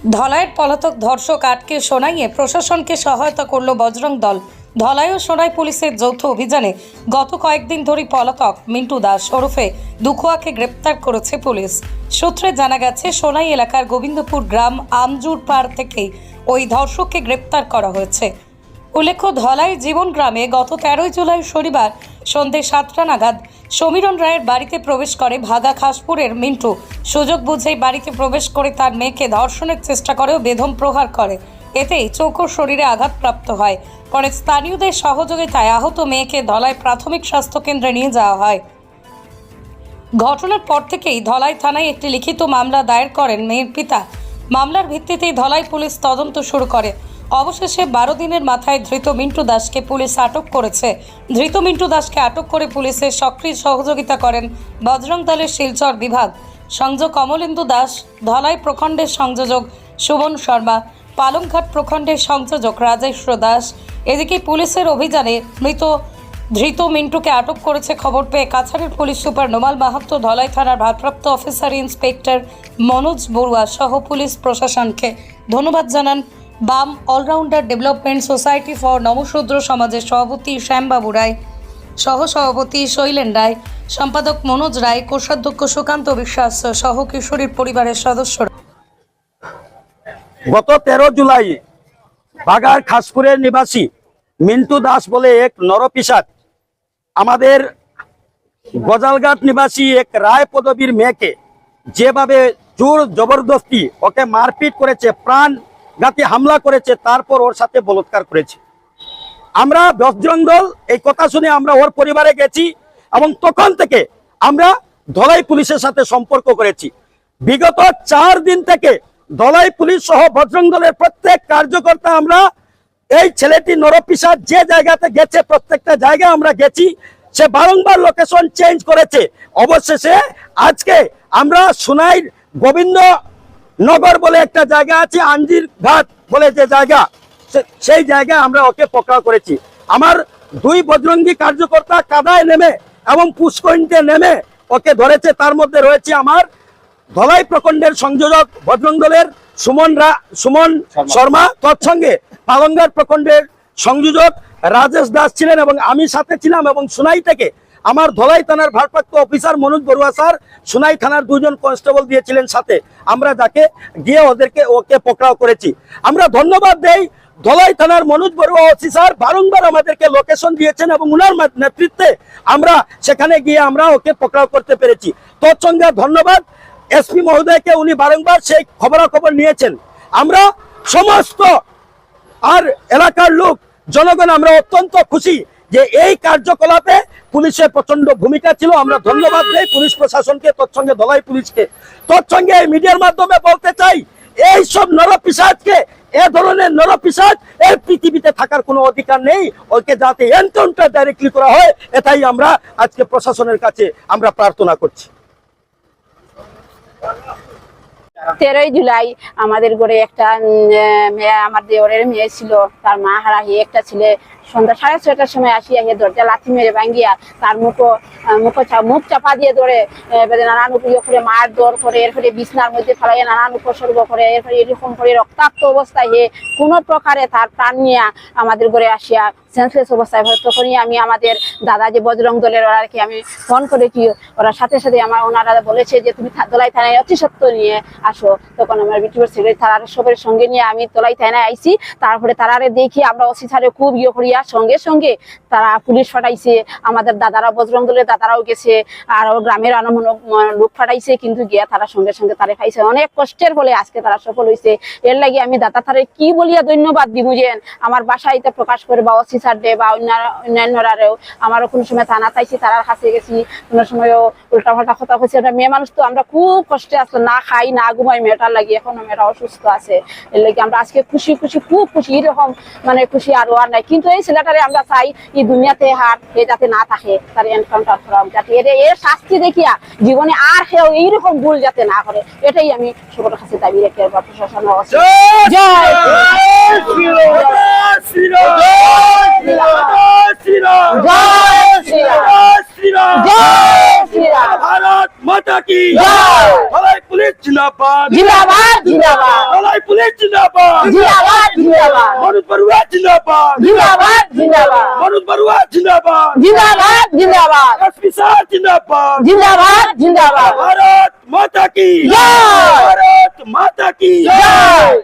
ধলাইয়ের পলাতক ধর্ষক আটকে সোনাইয়ে প্রশাসনকে সহায়তা করল বজরং দল। ধলাই ও সোনাই পুলিশের যৌথ অভিযানে গত কয়েকদিন ধরে পলাতক মিন্টু দাস ওরফে দুখুয়াকে গ্রেপ্তার করেছে পুলিশ। সূত্রে জানা গেছে সোনাই এলাকার গোবিন্দপুর গ্রাম আমজুর পাড় থেকেই ওই ধর্ষককে গ্রেপ্তার করা হয়েছে। উল্লেখ্য, ধলাই জীবন গ্রামে গত 13 জুলাই শনিবার সন্ধ্যে 7টা নাগাদ সমীরণ রায়ের বাড়িতে প্রবেশ করে ভাগা খাসপুরের মিন্টু। সুযোগ বুঝেই বাড়িতে প্রবেশ করে তার মেয়েকে ধর্ষণের চেষ্টা করে ও বেদম প্রহার করে। এতেই চৌকো শরীরে আঘাতপ্রাপ্ত হয়। পরে স্থানীয়দের সহযোগিতায় আহত মেয়েকে ধলাই প্রাথমিক স্বাস্থ্যকেন্দ্রে নিয়ে যাওয়া হয়। ঘটনার পর থেকেই ধলাই থানায় একটি লিখিত মামলা দায়ের করেন মেয়ের পিতা। মামলার ভিত্তিতেই ধলাই পুলিশ তদন্ত শুরু করে। অবশেষে 12 দিনের মাথায় ধৃত মিন্টু দাসকে পুলিশ আটক করেছে। ধৃত মিন্টু দাসকে আটক করে পুলিশের সক্রিয় সহযোগিতা করেন বজরং দলের শিলচর বিভাগ সংযোগ কমলেন্দু দাস, ধলাই প্রখণ্ডের সংযোজক সুমন শর্মা, পালংঘাট প্রখণ্ডের সংযোজক রাজেশ দাস। এদিকে পুলিশের অভিযানে ধৃত মিন্টুকে আটক করেছে খবর পেয়ে কাছাড়ের পুলিশ সুপার নোমাল মাহাতো, ধলাই থানার ভারপ্রাপ্ত অফিসার ইন্সপেক্টর মনোজ বড়ুয়া সহ পুলিশ প্রশাসনকে ধন্যবাদ জানান বাম all rounder development society for Namasudra সমাজের সভাপতি শ্যামবাবু রায়, সহসভাপতি শৈলেন রায়, সম্পাদক মনোজ রায়, কোষাধ্যক্ষ সুকান্ত বিশ্বাস সহ কিশোরীর পরিবারের সদস্যরা। গত 13 জুলাই বাগার খাসপুরের নিবাসী মিন্টু দাস বলে এক নরপিশাচ আমাদের গজালঘাট নিবাসী এক রায় পদবীর মেয়েকে যেভাবে জোর জবরদস্তি ওকে মারপিট করেছে, প্রাণঘাতী হামলা করেছে, তারপর ওর সাথে বলাৎকার করেছে। আমরা বজরং দল এই কথা শুনে আমরা ওর পরিবারে গেছি এবং তখন থেকে আমরা ধলাই পুলিশের সাথে সম্পর্ক করেছি। বিগত 4 দিন থেকে ধলাই পুলিশ সহ বজরং দলের প্রত্যেক কার্যকর্তা আমরা এই ছেলেটি নরপিশাচ যে জায়গাতে গেছে প্রত্যেকটা জায়গায় আমরা গেছি। সে বারংবার লোকেশন চেঞ্জ করেছে। অবশেষে আজকে আমরা সোনাইর গোবিন্দ নগর বলে একটা জায়গা আছে, আঞ্জির ঘাট বলে যে জায়গা, সেই জায়গায় আমরা ওকে পকড়াও করেছি। আমার 2 বজরঙ্গী কার্যকর্তা কাদায় নেমে এবং পুষ্করিণীতে নেমে ওকে ধরেছে। তার মধ্যে রয়েছে আমার ধলাই প্রখণ্ডের সংযোজক বজরং দলের সুমন শর্মা, তৎসঙ্গে পালংঘাট প্রখণ্ডের সংযোজক রাজেশ দাস ছিলেন এবং আমি সাথে ছিলাম। এবং সোনাই থেকে আমার ধলাই থানার ভারপ্রাপ্ত অফিসার মনোজ বড়ুয়া স্যার, সোনাই থানার 2 জন কনস্টেবল দিয়েছিলেন সাথে। আমরা যাকে গিয়ে ওকে পকড়াও করেছি। আমরা ধন্যবাদ দেই ধলাই থানার মনোজ বড়ুয়া ওসি স্যার, বারংবার আমাদেরকে লোকেশন দিয়েছেন এবং উনার নেতৃত্বে আমরা সেখানে গিয়ে আমরা ওকে পকড়াও করতে পেরেছি। তৎসঙ্গে ধন্যবাদ এসপি মহোদয়কে, উনি বারংবার সেই খবরাখবর নিয়েছেন। আমরা সমস্ত আর এলাকার লোক জনগণ আমরা অত্যন্ত খুশি যে এই কার্যকলাপে পুলিশের প্রচন্ড ভূমিকা ছিল। আমরা ধন্যবাদ দেই পুলিশ প্রশাসনকে, তৎসঙ্গে ধলাই পুলিশকে। তৎসঙ্গে এই মিডিয়ার মাধ্যমে বলতে চাই, এই সব নরপিশাচকে, এ ধরনের নরপিশাচ এই পৃথিবীতে থাকার কোনো অধিকার নেই। ওকে যাতে এনকাউন্টার ডাইরেক্টলি করা হয়, এটাই আমরা আজকে প্রশাসনের কাছে আমরা প্রার্থনা করছি। 13 জুলাই আমাদের ঘরে একটা মেয়ে, আমার দেওরের মেয়ে ছিল, তার মা হারা হয়ে একটা ছেলে সন্ধ্যা 6:30টার সময় আসিয়া দরজা লাথি মেরে ভাঙ্গিয়া তার মুখ চাপা দিয়ে ধরে নানান ইয়ে করে মার দর করে, এরপরে বিছনার মধ্যে ফেলাইয়া নানান উপসর্গ করে, এরপরে এরকম করে রক্তাক্ত অবস্থায় কোনো প্রকারে তার প্রাণ নিয়ে আমাদের ঘরে আসিয়া সেন্সলেস অবস্থায়। তখনই আমি আমাদের দাদা যে বজরং দলের ওরাকে আমি ফোন করেছি, ওরা সাথে সাথে ওনারা বলেছে যে তুমি ধলাই থানায় অতি সত্য নিয়ে আসো। তখন আমার বিটিওর সেক্রেটারি তার সবের সঙ্গে নিয়ে আমি ধলাই থানায় আইছি। তারপরে তারারে দেখি আমরা ওসি স্যারে খুব ইয়ে করিয়া সঙ্গে সঙ্গে তারা পুলিশ ফাটাইছে, আমাদের দাদারা বজরং দলের দাদারাও গেছে, আর গ্রামের লোক ফাটাইছে, কিন্তু গিয়া তারা সঙ্গে সঙ্গে তারা খাইছে। অনেক কষ্টের ফলে আজকে তারা সফল হয়েছে। এর লাগে আমি দাদা তারে কি বলিয়া ধন্যবাদ দিব যে আমার বাসায় এটা প্রকাশ করে বা ওসি স্যার ডে বা অন্যান্যরাও আমারও কোনো সময় থানা চাইছি, তারার কাছে গেছি, কোনো সময়ও উল্টা পাল্টা কথা হয়েছে। একটা মেয়ে মানুষ তো আমরা খুব কষ্টে আসলে না খাই না ঘুমাই মেয়েটার লাগে, এখনো মেয়েটা অসুস্থ আছে। এর লাগে আমরা আজকে খুশি খুব খুশি, এরকম মানে খুশি আর নাই। কিন্তু এই ছেলেটারে আমরা চাই এই দুনিয়াতে যাতে না থাকে, তার এনকাউন্টার করা, যাতে এর শাস্তি দেখিয়া জীবনে আর কেউ এইরকম ভুল যাতে না করে, এটাই আমি সবার কাছে দাবি রেখে প্রশাসন। ভারত মাতা কি জয়, পুলিশ জিন্দাবাদ জিন্দাবাদ জিন্দাবাদ। पुलिस जिंदाबाद जिंदाबाद जिंदाबाद मनोज बरुआ जिंदाबाद जिंदाबाद जिंदाबाद मनोज बरुआ जिंदाबाद जिंदाबाद जिंदाबाद एसपी साहब जिंदाबाद जिंदाबाद जिंदाबाद भारत माता की जय। भारत माता की जय।